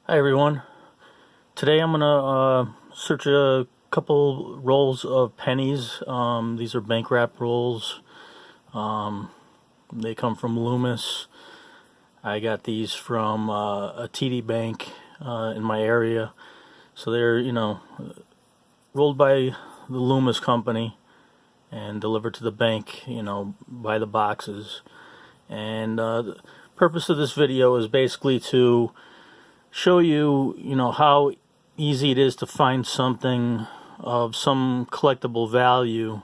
Hi everyone. Today I'm gonna search a couple rolls of pennies. These are bank wrap rolls. They come from Loomis. I got these from a TD bank in my area. So they're, rolled by the Loomis company and delivered to the bank, by the boxes. And the purpose of this video is basically to show you, how easy it is to find something of some collectible value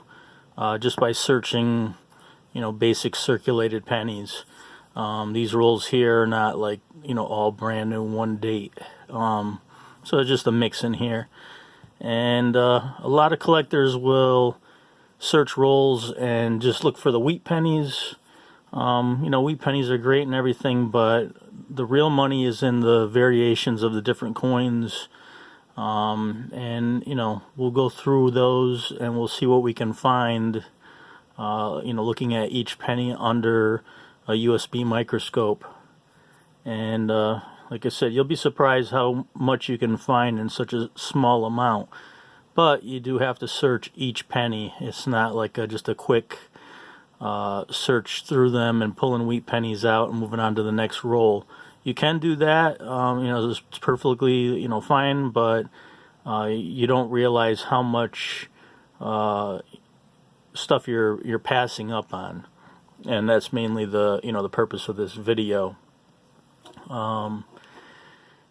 just by searching, basic circulated pennies. These rolls here are not like, all brand new, one date. So it's just a mix in here. And a lot of collectors will search rolls and just look for the wheat pennies. Wheat pennies are great and everything, but the real money is in the variations of the different coins. And we'll go through those and we'll see what we can find, looking at each penny under a USB microscope. And like I said, you'll be surprised how much you can find in such a small amount. But you do have to search each penny. It's not like just a quick search through them and pulling wheat pennies out and moving on to the next roll. You can do that, it's perfectly, fine, but you don't realize how much stuff you're passing up on, and that's mainly the the purpose of this video.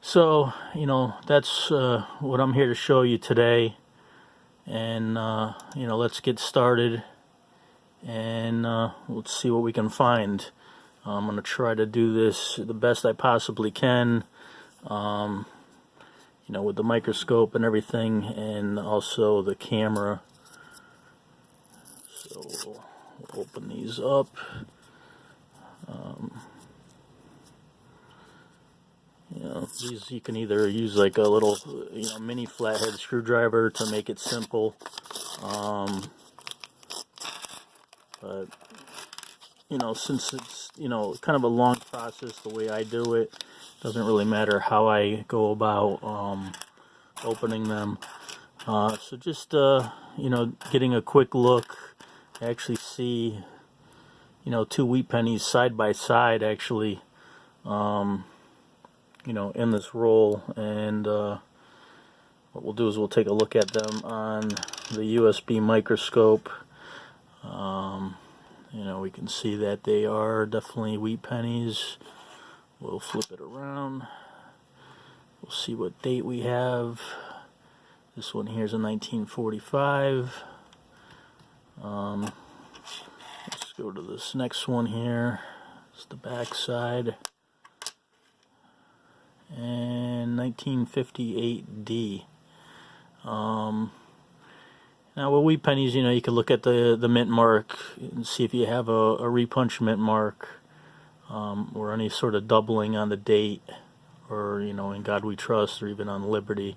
So that's what I'm here to show you today, and let's get started. And let's see what we can find. I'm going to try to do this the best I possibly can, with the microscope and everything, and also the camera. So we'll open these up. These you can either use like a little, mini flathead screwdriver to make it simple. But since it's kind of a long process the way I do it, doesn't really matter how I go about opening them. So just getting a quick look, I actually see two wheat pennies side by side actually in this roll, and what we'll do is we'll take a look at them on the USB microscope. We can see that they are definitely wheat pennies. We'll flip it around. We'll see what date we have. This one here is a 1945. Let's go to this next one here. It's the back side. And 1958D. Now with wheat pennies, you can look at the mint mark and see if you have a repunch mint mark, or any sort of doubling on the date, or in God We Trust, or even on Liberty.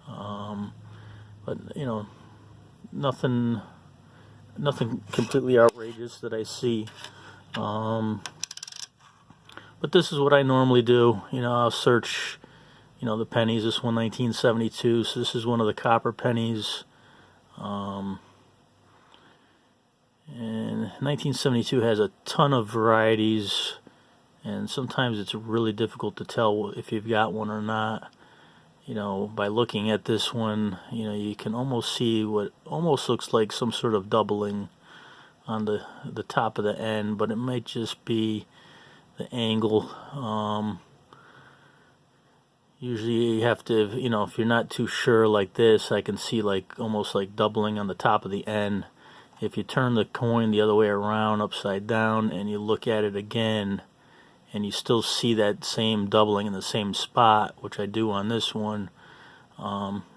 But nothing completely outrageous that I see. But this is what I normally do. I'll search the pennies. This one 1972, so this is one of the copper pennies. And 1972 has a ton of varieties, and sometimes it's really difficult to tell if you've got one or not. By looking at this one, you can almost see what almost looks like some sort of doubling on the top of the end, but it might just be the angle. Usually you have to, if you're not too sure like this, I can see like almost like doubling on the top of the end. If you turn the coin the other way around, upside down, and you look at it again, and you still see that same doubling in the same spot, which I do on this one,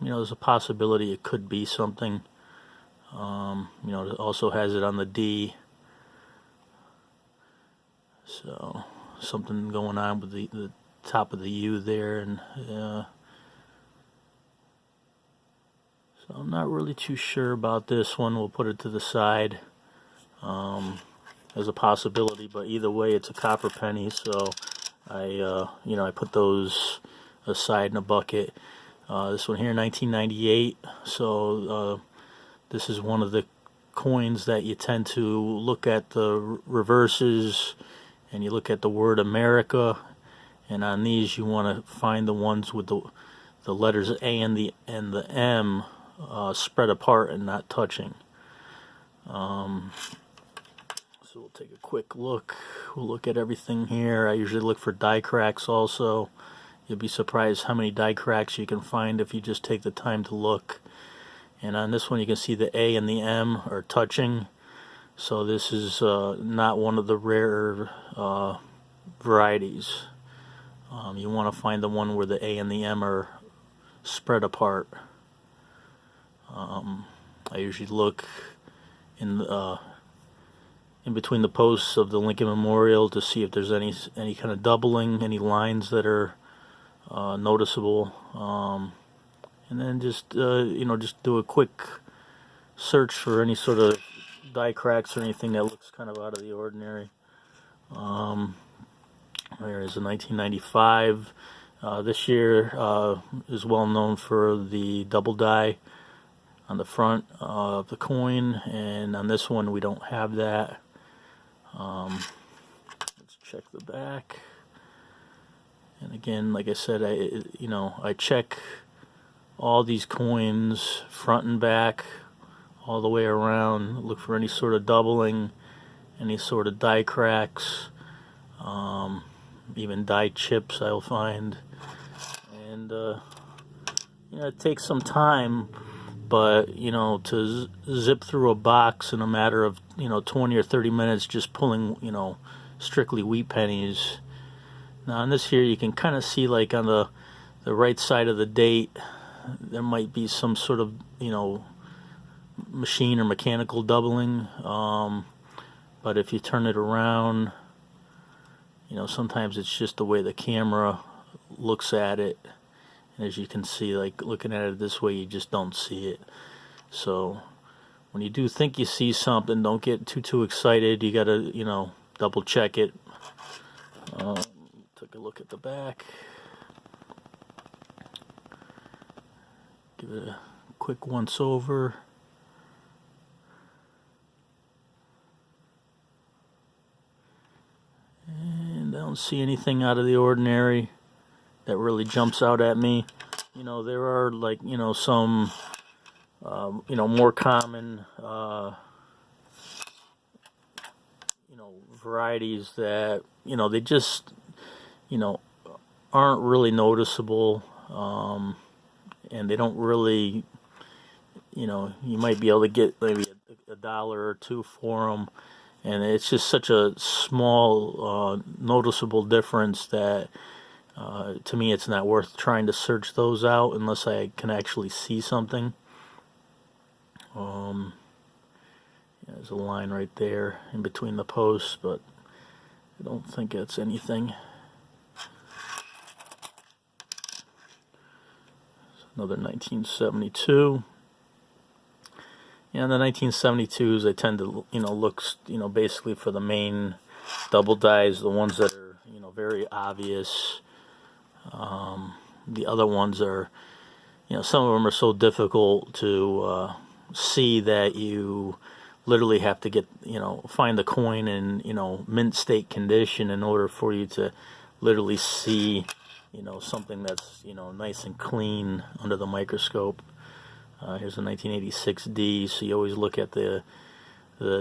there's a possibility it could be something. It also has it on the D. So something going on with the top of the U there, and so I'm not really too sure about this one. We'll put it to the side as a possibility, but either way it's a copper penny, so I put those a side and a bucket. This one here, 1998. So this is one of the coins that you tend to look at the reverses, and you look at the word America, and on these you want to find the ones with the letters A and the M spread apart and not touching. So we'll take a quick look. We'll look at everything here. I usually look for die cracks also. You'll be surprised how many die cracks you can find if you just take the time to look. And on this one you can see the A and the M are touching. So this is not one of the rare varieties. You want to find the one where the A and the M are spread apart. I usually look in between the posts of the Lincoln Memorial to see if there's any kind of doubling, any lines that are noticeable, and then just just do a quick search for any sort of die cracks or anything that looks kind of out of the ordinary. There is a 1995. This year is well known for the double die on the front of the coin, and on this one we don't have that. Let's check the back. And again, like I said, I check all these coins front and back, all the way around. Look for any sort of doubling, any sort of die cracks, even die chips I'll find. And it takes some time, but to zip through a box in a matter of 20 or 30 minutes just pulling strictly wheat pennies. Now on this here you can kind of see, like on the right side of the date, there might be some sort of machine or mechanical doubling, but if you turn it around, sometimes it's just the way the camera looks at it. And as you can see, like looking at it this way, you just don't see it. So when you do think you see something, don't get too excited. You gotta double check it. Take a look at the back. Give it a quick once over. And I don't see anything out of the ordinary that really jumps out at me. There are some more common varieties that they just aren't really noticeable, and they don't really you might be able to get maybe a dollar or two for them, and it's just such a small noticeable difference that to me it's not worth trying to search those out unless I can actually see something. There's a line right there in between the posts, but I don't think it's anything. Another 1972. The 1972s, I tend to look basically for the main double dies, the ones that are very obvious. The other ones are some of them are so difficult to see that you literally have to get find the coin in mint state condition in order for you to literally see something that's nice and clean under the microscope. Here's a 1986D, so you always look at the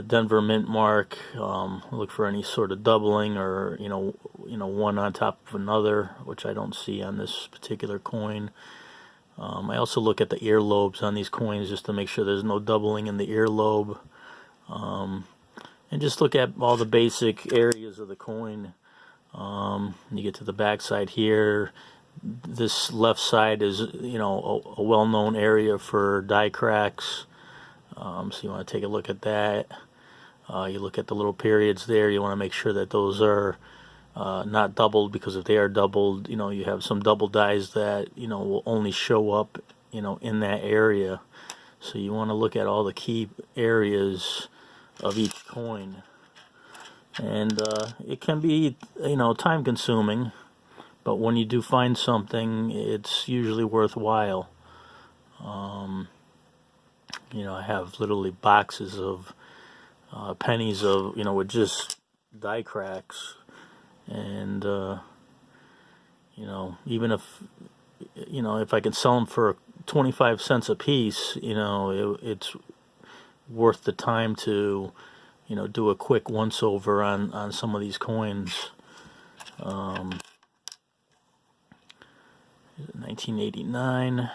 Denver mint mark, look for any sort of doubling or one on top of another, which I don't see on this particular coin. I also look at the earlobes on these coins just to make sure there's no doubling in the earlobe, and just look at all the basic areas of the coin. You get to the back side here. This left side is a well-known area for die cracks, so you want to take a look at that. You look at the little periods there. You want to make sure that those are not doubled, because if they are doubled, you have some double dies that will only show up in that area. So you want to look at all the key areas of each coin, and it can be time consuming, but when you do find something, it's usually worthwhile. I have literally boxes of pennies of, with just die cracks. And, even if I can sell them for 25 cents a piece, it's worth the time to, do a quick once over on some of these coins. 1989.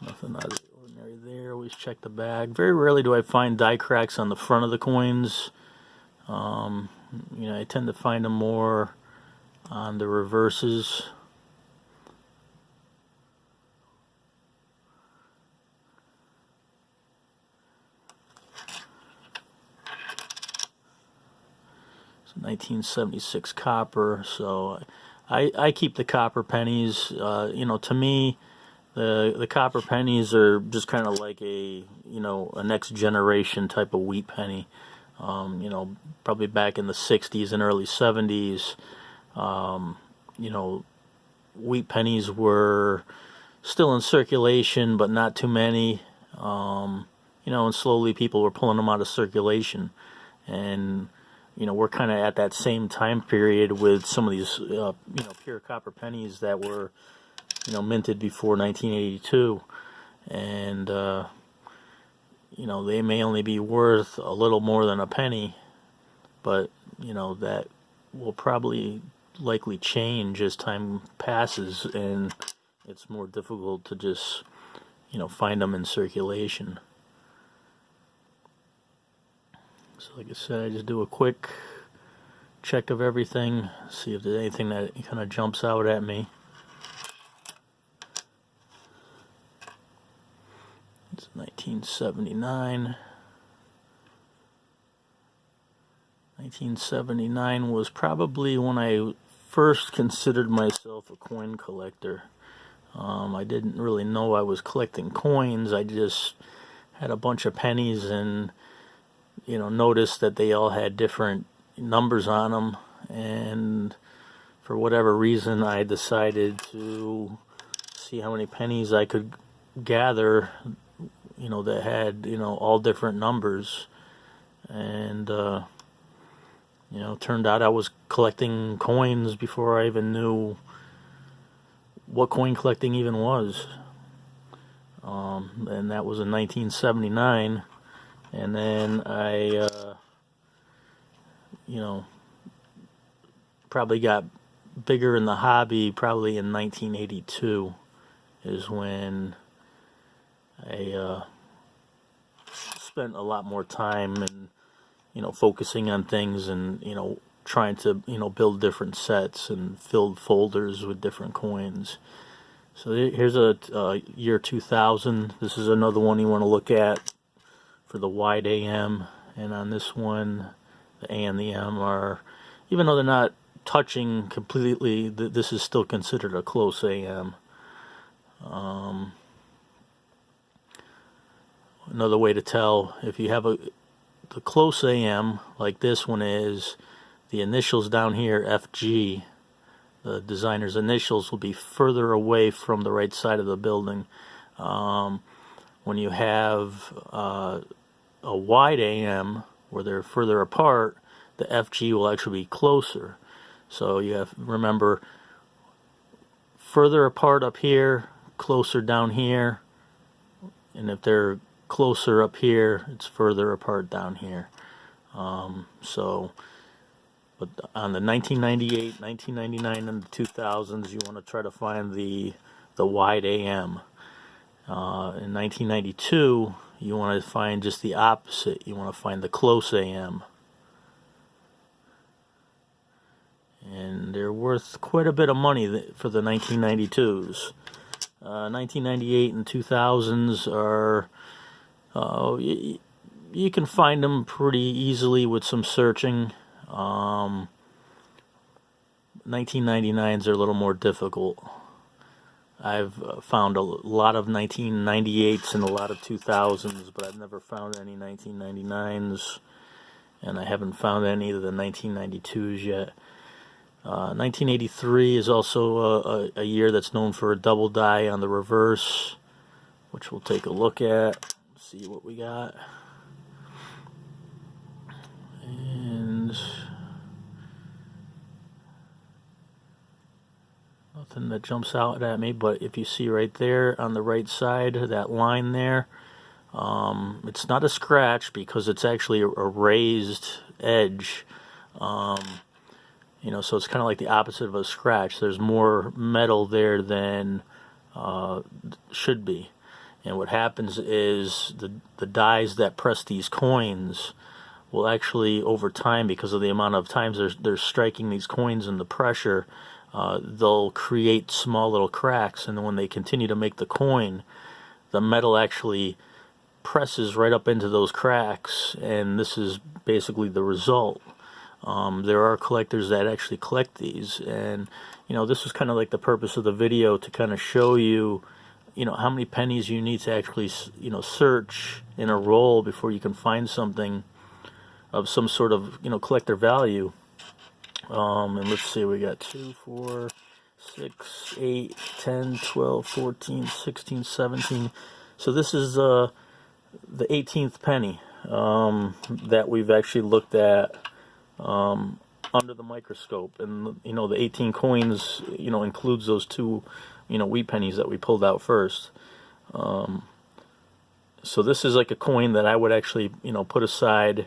Nothing out of the ordinary there. Always check the bag. Very rarely do I find die cracks on the front of the coins. I tend to find them more on the reverses. It's 1976 copper, so I keep the copper pennies. To me, the copper pennies are just kind of like a next generation type of wheat penny. Probably back in the 60s and early 70s, wheat pennies were still in circulation, but not too many. And slowly people were pulling them out of circulation. And, we're kind of at that same time period with some of these, pure copper pennies that were, minted before 1982. And, they may only be worth a little more than a penny, but, that will probably likely change as time passes, and it's more difficult to just, find them in circulation. So like I said, I just do a quick check of everything, see if there's anything that kind of jumps out at me. It's 1979. 1979 was probably when I first considered myself a coin collector. I didn't really know I was collecting coins. I just had a bunch of pennies and, noticed that they all had different numbers on them. And for whatever reason, I decided to see how many pennies I could gather, that had, all different numbers. And, turned out I was collecting coins before I even knew what coin collecting even was. And that was in 1979. And then I, probably got bigger in the hobby probably in 1982 is when I spent a lot more time and, focusing on things and, trying to, build different sets and filled folders with different coins. So here's a year 2000. This is another one you want to look at for the wide AM. And on this one, the A and the M are, even though they're not touching completely, this is still considered a close AM. Another way to tell, if you have the close AM, like this one is, the initials down here, FG, the designer's initials will be further away from the right side of the building. When you have a wide AM, where they're further apart, the FG will actually be closer. So you have, remember, further apart up here, closer down here, and if they're closer up here, it's further apart down here. But on the 1998, 1999, and the 2000s, you want to try to find the wide AM. In 1992, you want to find just the opposite. You want to find the close AM. And they're worth quite a bit of money for the 1992s. 1998 and 2000s are, you can find them pretty easily with some searching. 1999s are a little more difficult. I've found a lot of 1998s and a lot of 2000s, but I've never found any 1999s. and I haven't found any of the 1992s yet. 1983 is also a year that's known for a double die on the reverse, which we'll take a look at, see what we got. And nothing that jumps out at me, but if you see right there on the right side, that line there, it's not a scratch because it's actually a raised edge. You know, so it's kind of like the opposite of a scratch. There's more metal there than should be. And what happens is the dies that press these coins will actually, over time, because of the amount of times they're striking these coins and the pressure, they'll create small little cracks. And then when they continue to make the coin, the metal actually presses right up into those cracks, and this is basically the result. There are collectors that actually collect these, and you know, this was kind of like the purpose of the video, to kind of show you, you know, how many pennies you need to actually, you know, search in a roll before you can find something of some sort of, you know, collector value. And let's see, we got 2, 4, 6, 8, 10, 12, 14, 16, 17. So this is the 18th penny that we've actually looked at under the microscope, and you know, the 18 coins, you know, includes those 2, you know, wheat pennies that we pulled out first. So this is like a coin that I would actually, you know, put aside,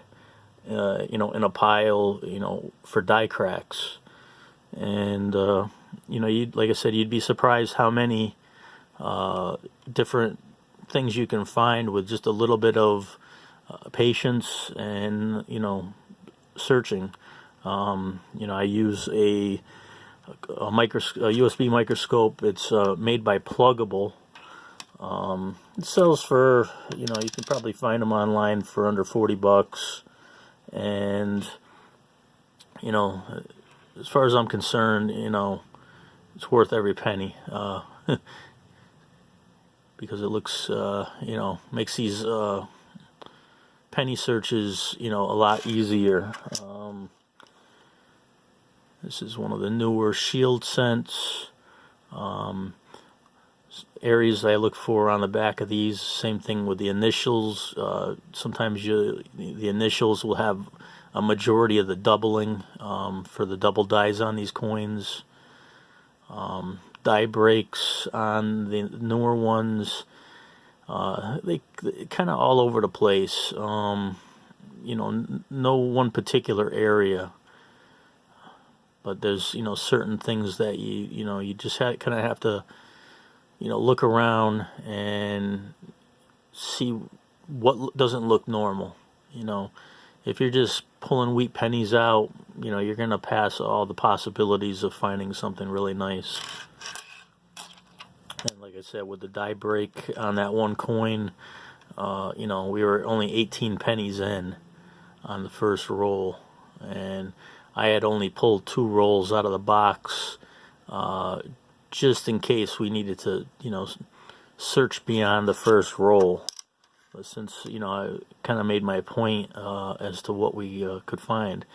you know, in a pile, you know, for die cracks. And you know, like I said, you'd be surprised how many different things you can find with just a little bit of patience and, you know, searching. You know, I use a USB microscope. It's made by Pluggable. It sells for, you know, you can probably find them online for under $40, and you know, as far as I'm concerned, you know, it's worth every penny, because it looks, you know, makes these penny searches, you know, a lot easier. This is one of the newer shield scents. Areas I look for on the back of these, same thing with the initials. Sometimes the initials will have a majority of the doubling for the double dies on these coins. Die breaks on the newer ones, they kind of all over the place. You know, no one particular area, but there's, you know, certain things that you know, you just kind of have to, you know, look around and see what doesn't look normal. You know, if you're just pulling wheat pennies out, you know, you're gonna pass all the possibilities of finding something really nice. And like I said, with the die break on that one coin, you know, we were only 18 pennies in on the first roll, and I had only pulled 2 rolls out of the box, just in case we needed to, you know, search beyond the first roll. But since, you know, I kind of made my point as to what we could find.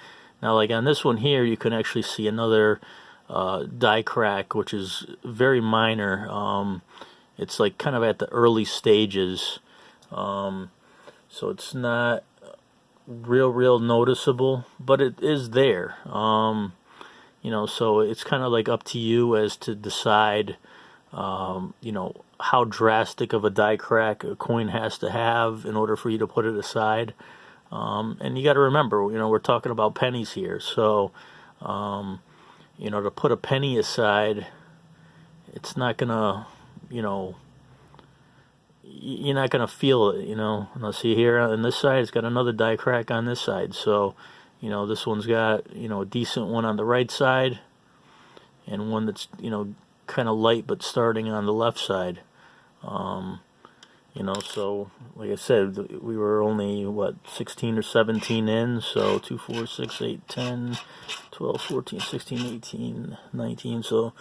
Now, like on this one here, you can actually see another die crack, which is very minor. It's like kind of at the early stages, so it's not real noticeable, but it is there. You know, so it's kind of like up to you as to decide, you know, how drastic of a die crack a coin has to have in order for you to put it aside. And you got to remember, you know, we're talking about pennies here, so you know, to put a penny aside, it's not gonna, you know, you're not gonna feel it, you know. Now see here on this side, it's got another die crack on this side, so you know, this one's got, you know, a decent one on the right side, and one that's, you know, kind of light but starting on the left side. You know, so like I said, we were only, what, 16 or 17 in, so 2, 4, 6, 8, 10, 12, 14, 16, 18, 19, so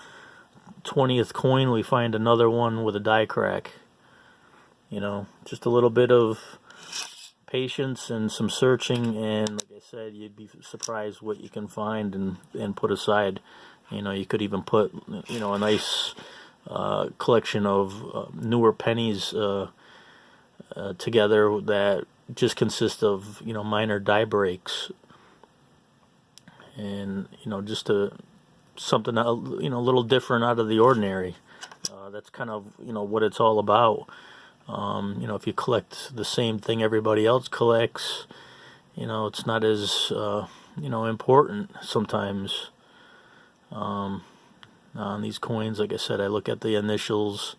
20th coin we find another one with a die crack. You know, just a little bit of patience and some searching, and like I said, you'd be surprised what you can find and put aside. You could even put a nice collection of newer pennies together that just consist of minor die breaks, and just something a little different out of the ordinary. That's kind of what it's all about. If you collect the same thing everybody else collects, it's not as important sometimes. On these coins, like I said, I look at the initials.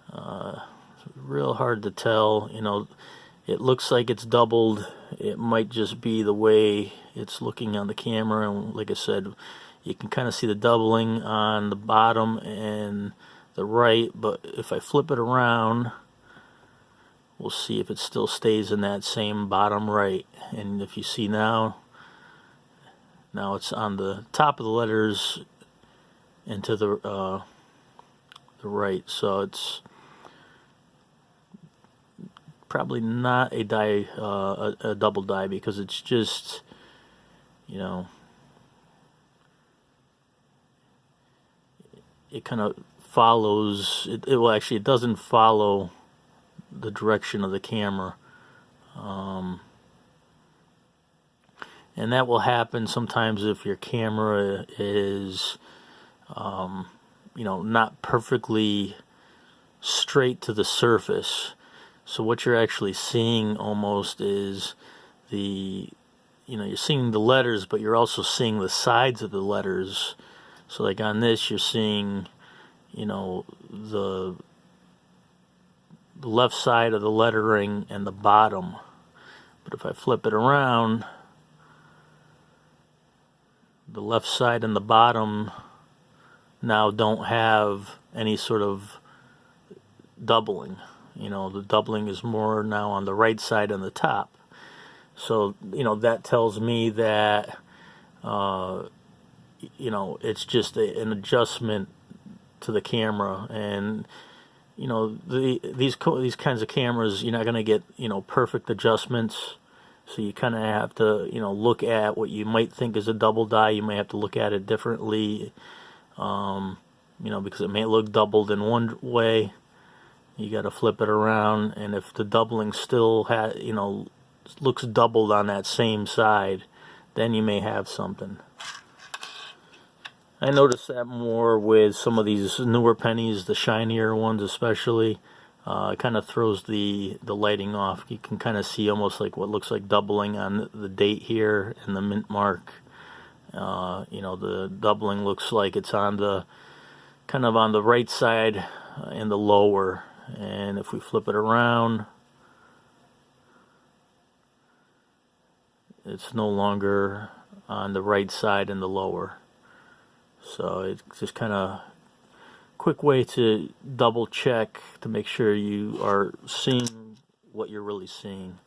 It's real hard to tell. It looks like it's doubled. It might just be the way it's looking on the camera, and like I said, you can kind of see the doubling on the bottom and the right, but if I flip it around, we'll see if it still stays in that same bottom right. And if you see now it's on the top of the letters and to the right, so it's probably not a die, a double die, because it's just it kind of follows it. Well, actually, it doesn't follow the direction of the camera, and that will happen sometimes if your camera is not perfectly straight to the surface. So what you're actually seeing almost is you're seeing the letters, but you're also seeing the sides of the letters. So like on this, you're seeing the left side of the lettering and the bottom. But if I flip it around, the left side and the bottom now don't have any sort of doubling. The doubling is more now on the right side and the top. So that tells me that it's just an adjustment to the camera. And these kinds of cameras, you're not going to get perfect adjustments, so you kind of have to look at what you might think is a double die. You may have to look at it differently, because it may look doubled in one way. You got to flip it around, and if the doubling still looks doubled on that same side, then you may have something. I notice that more with some of these newer pennies, the shinier ones especially. It kind of throws the lighting off. You can kind of see almost like what looks like doubling on the date here and the mint mark. The doubling looks like it's on the kind of on the right side and the lower. And if we flip it around, it's no longer on the right side and the lower. So it's just kind of quick way to double check to make sure you are seeing what you're really seeing.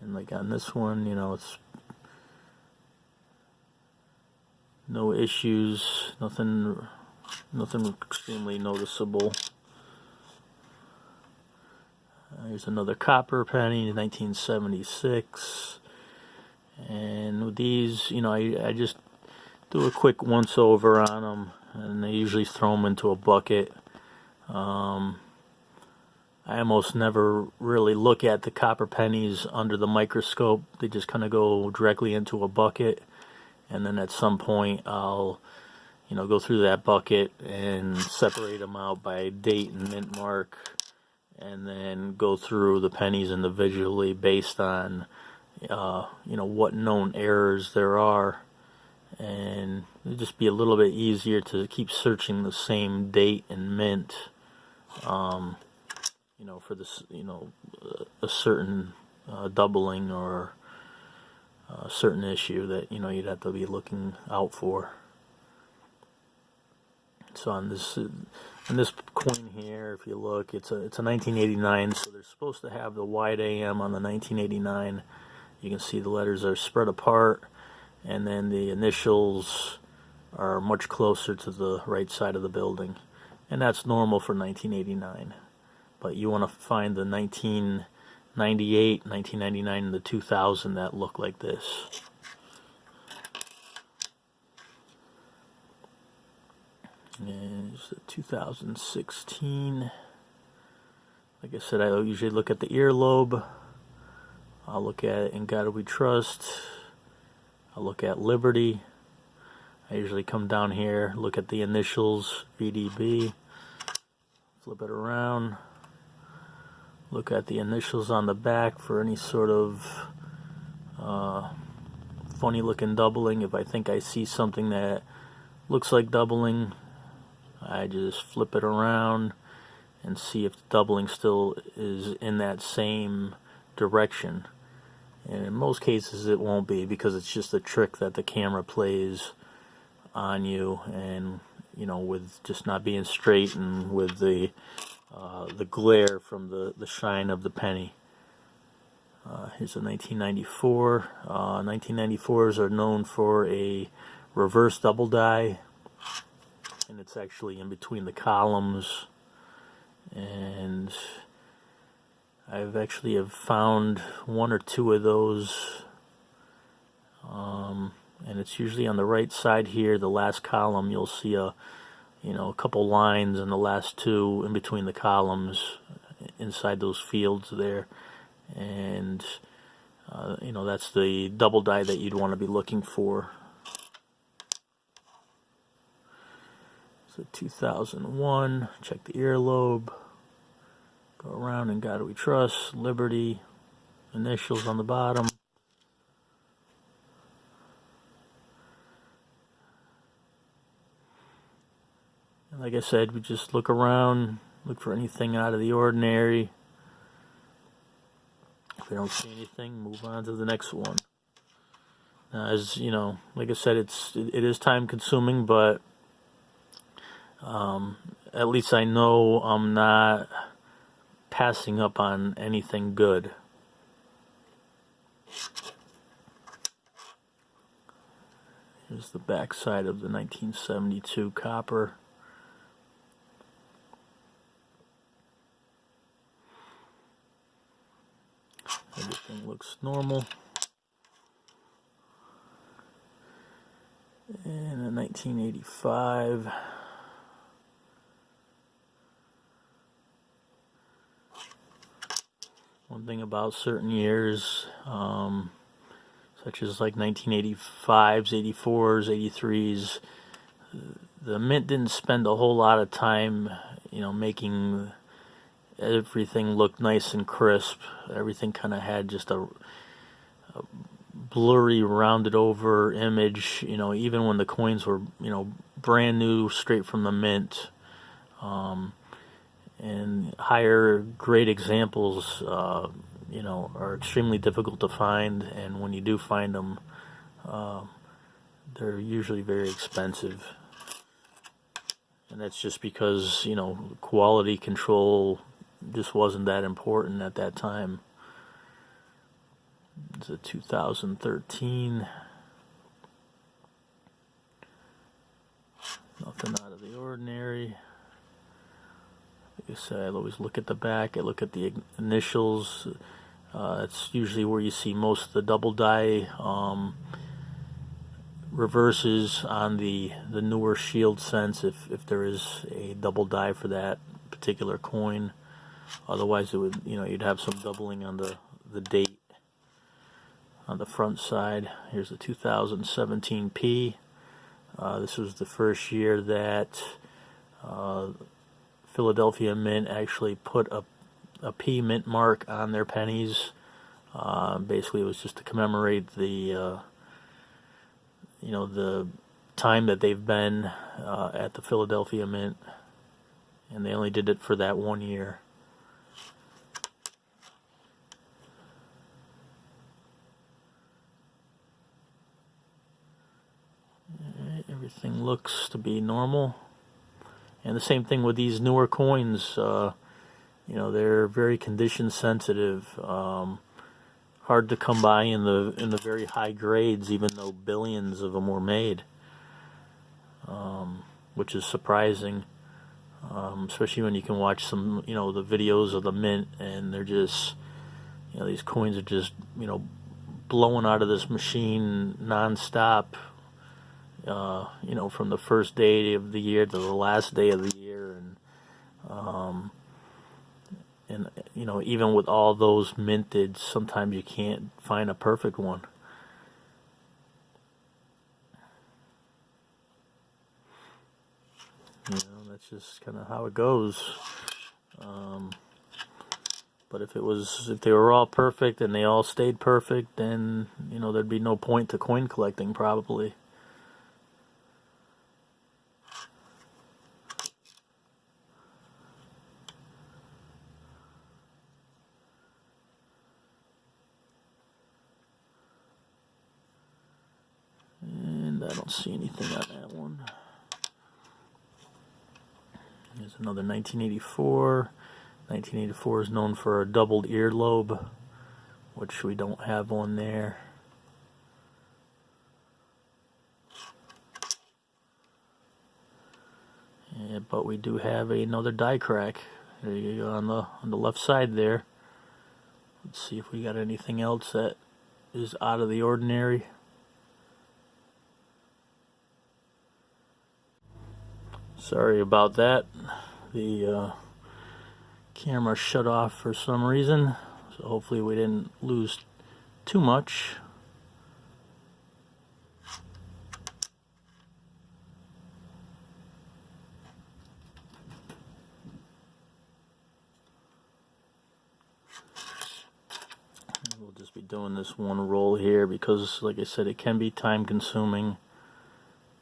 And like on this one, it's no issues, nothing extremely noticeable. Here's another copper penny, 1976. And with these, I just do a quick once over on them, and I usually throw them into a bucket. I almost never really look at the copper pennies under the microscope. They just kind of go directly into a bucket, and then at some point I'll go through that bucket and separate them out by date and mint mark, and then go through the pennies individually based on what known errors there are, and it'll just be a little bit easier to keep searching the same date and mint for this a certain doubling or a certain issue that you'd have to be looking out for. So on this coin here, if you look, it's a 1989, so they're supposed to have the wide AM on the 1989. You can see the letters are spread apart, and then the initials are much closer to the right side of the building, and that's normal for 1989. but you want to find the 1998, 1999, and the 2000 that look like this. And it's 2016. Like I said, I usually look at the earlobe. I'll look at In God We Trust. I'll look at Liberty. I usually come down here, look at the initials, VDB. Flip it around. Look at the initials on the back for any sort of funny looking doubling. If I think I see something that looks like doubling, I just flip it around and see if the doubling still is in that same direction. And in most cases it won't be, because it's just a trick that the camera plays on you, and you know, with just not being straight and with the glare from the shine of the penny. Here's a 1994. 1994s are known for a reverse double die, and it's actually in between the columns. And I've actually have found one or two of those, and it's usually on the right side here. The last column, you'll see a couple lines, and the last two in between the columns, inside those fields there, and that's the double die that you'd want to be looking for. So 2001, check the earlobe. Go around In God We Trust, Liberty, initials on the bottom. And like I said, we just look around, look for anything out of the ordinary. If we don't see anything, move on to the next one. Now, as you know, like I said, it is time consuming, but at least I know I'm not passing up on anything good. Here's the back side of the 1972 copper. Everything looks normal. And a 1985. One thing about certain years, such as like 1985s, 84s, 83s, the mint didn't spend a whole lot of time, making everything look nice and crisp. Everything kind of had just a blurry, rounded over image, even when the coins were, brand new, straight from the mint. And higher grade examples, are extremely difficult to find, and when you do find them, they're usually very expensive. And that's just because, quality control just wasn't that important at that time. It's a 2013. Nothing out of the ordinary. Like I said, I always look at the back. I look at the initials. It's usually where you see most of the double die reverses on the newer shield cents, if there is a double die for that particular coin. Otherwise, it would, you'd have some doubling on the date on the front side. Here's the 2017 P. This was the first year that Philadelphia Mint actually put a P mint mark on their pennies. Basically, it was just to commemorate the time that they've been at the Philadelphia Mint, and they only did it for that 1 year. Everything looks to be normal. And the same thing with these newer coins. They're very condition sensitive. Hard to come by in the very high grades, even though billions of them were made, which is surprising. especially when you can watch some, the videos of the mint, and they're just, these coins are just, blowing out of this machine nonstop, from the first day of the year to the last day of the year, and even with all those minted, sometimes you can't find a perfect one. That's just kind of how it goes. But if they were all perfect and they all stayed perfect, then there'd be no point to coin collecting, probably. And I don't see anything on that one. Here's another 1984. 1984 is known for a doubled earlobe, which we don't have on there. Yeah, but we do have another die crack. There you go, on the left side there. Let's see if we got anything else that is out of the ordinary. Sorry about that. The camera shut off for some reason, so hopefully we didn't lose too much. We'll just be doing this one roll here because, like I said, it can be time consuming,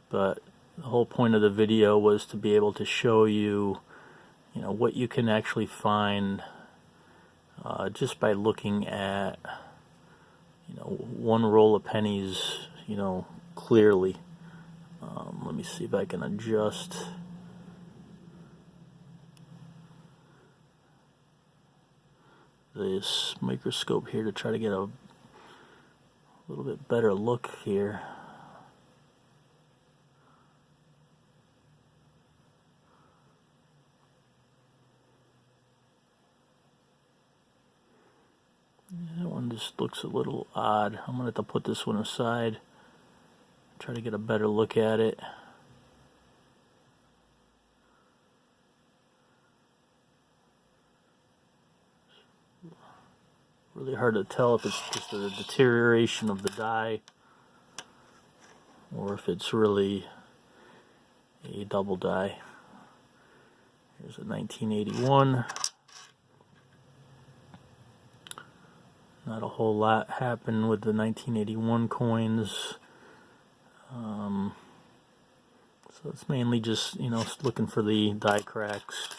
but the whole point of the video was to be able to show you, what you can actually find just by looking at, one roll of pennies, clearly. Let me see if I can adjust this microscope here to try to get a little bit better look here. That one just looks a little odd. I'm going to have to put this one aside, try to get a better look at it. Really hard to tell if it's just a deterioration of the die or if it's really a double die. Here's a 1981. Not a whole lot happened with the 1981 coins. So it's mainly just, looking for the die cracks.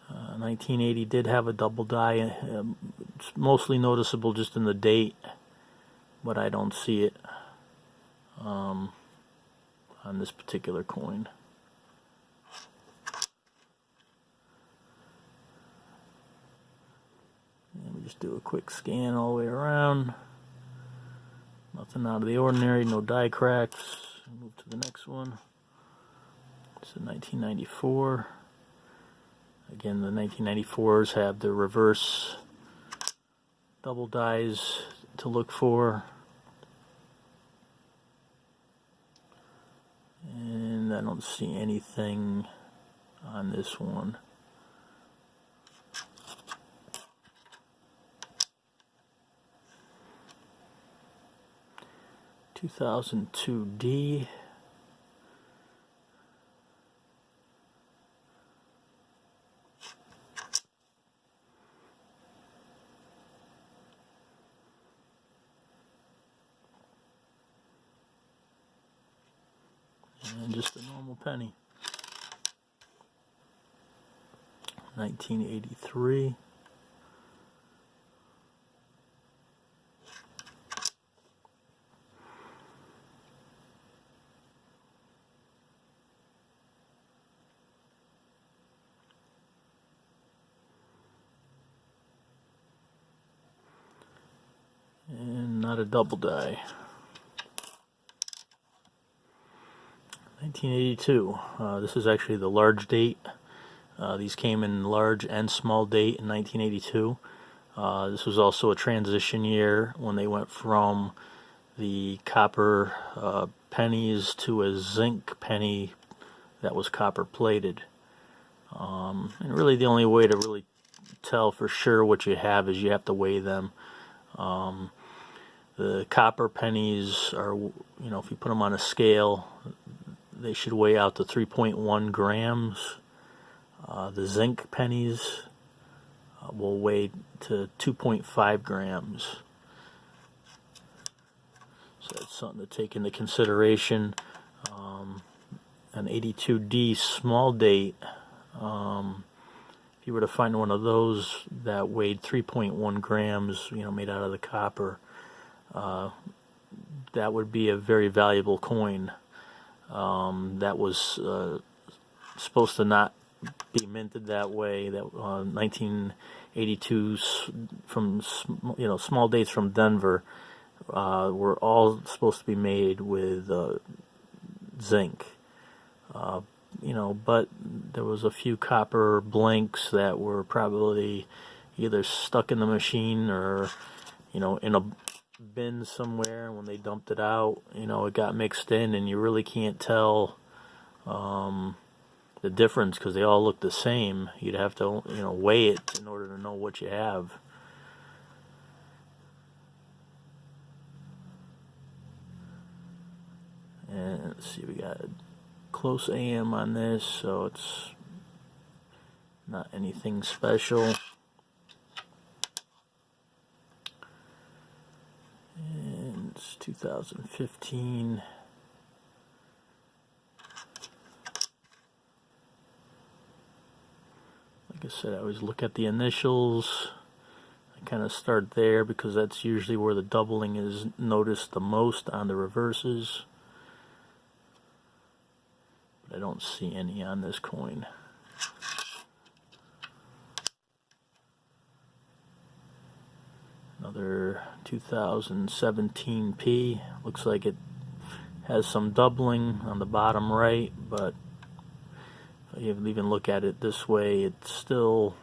1980 did have a double die. It's mostly noticeable just in the date, but I don't see it on this particular coin. And we just do a quick scan all the way around. Nothing out of the ordinary, no die cracks. Move to the next one. It's a 1994. Again, the 1994s have the reverse double dies to look for. And I don't see anything on this one. (2002D). And just a normal penny. 1983. And not a double die. 1982. This is actually the large date. These came in large and small date in 1982. This was also a transition year when they went from the copper pennies to a zinc penny that was copper plated. And really the only way to really tell for sure what you have is you have to weigh them. The copper pennies are, if you put them on a scale, they should weigh out to 3.1 grams. The zinc pennies will weigh to 2.5 grams. So that's something to take into consideration. An 82D small date, if you were to find one of those that weighed 3.1 grams, made out of the copper, that would be a very valuable coin. That was supposed to not be minted that way. That 1982 from small dates from Denver were all supposed to be made with zinc. But there was a few copper blanks that were probably either stuck in the machine or in a bin somewhere. When they dumped it out, it got mixed in, and you really can't tell the difference because they all look the same. You'd have to weigh it in order to know what you have. And let's see, we got close AM on this, so it's not anything special. And it's 2015. Like I said, I always look at the initials. I kind of start there because that's usually where the doubling is noticed the most on the reverses. But I don't see any on this coin. Another 2017 P. Looks like it has some doubling on the bottom right, but if you even look at it this way, it starts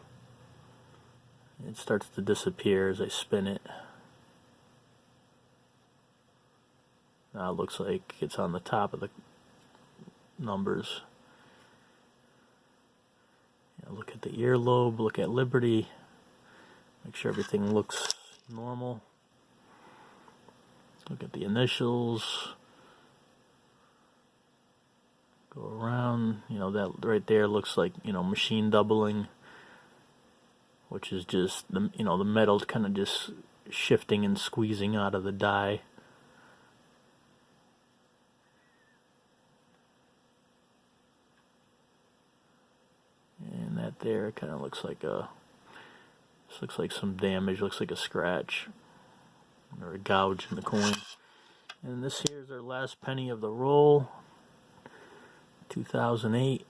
to disappear as I spin it. Now it looks like it's on the top of the numbers. Look at the earlobe, look at Liberty, make sure everything looks normal. Look at the initials. Go around, that right there looks like, machine doubling, which is just the metal kind of just shifting and squeezing out of the die. And that there kind of looks like some damage, looks like a scratch or a gouge in the coin. And this here is our last penny of the roll, 2008.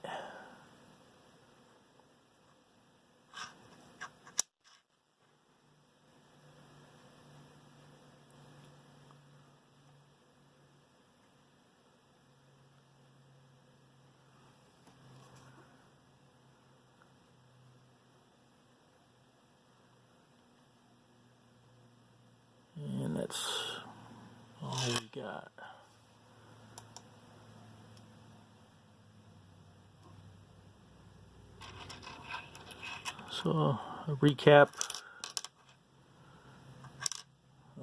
And that's all we got. So, a recap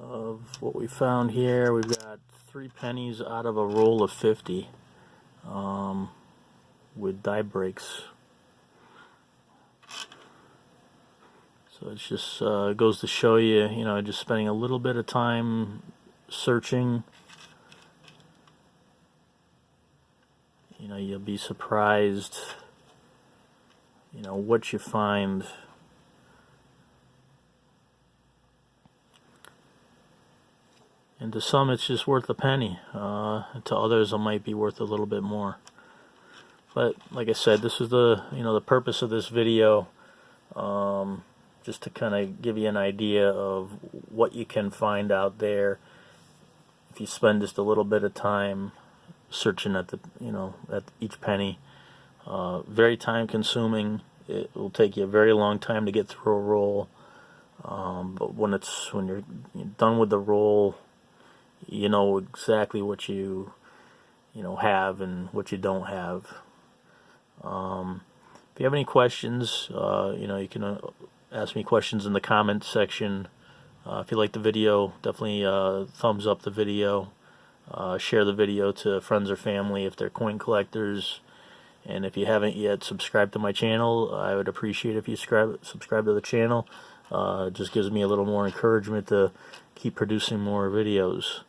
of what we found here. We've got 3 pennies out of a roll of 50 with die breaks. So it just goes to show you, just spending a little bit of time searching. You'll be surprised, what you find. And to some, it's just worth a penny. To others, it might be worth a little bit more. But like I said, this is the purpose of this video. Just to kind of give you an idea of what you can find out there if you spend just a little bit of time searching at at each penny. Very time consuming. It will take you a very long time to get through a roll. But when you're done with the roll, you know exactly what you have and what you don't have. If you have any questions, you can ask me questions in the comments section. If you like the video, definitely thumbs up the video. Share the video to friends or family if they're coin collectors. And if you haven't yet subscribed to my channel, I would appreciate if you subscribe to the channel. It just gives me a little more encouragement to keep producing more videos.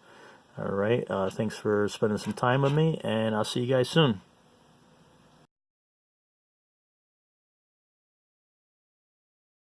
Alright, thanks for spending some time with me, and I'll see you guys soon.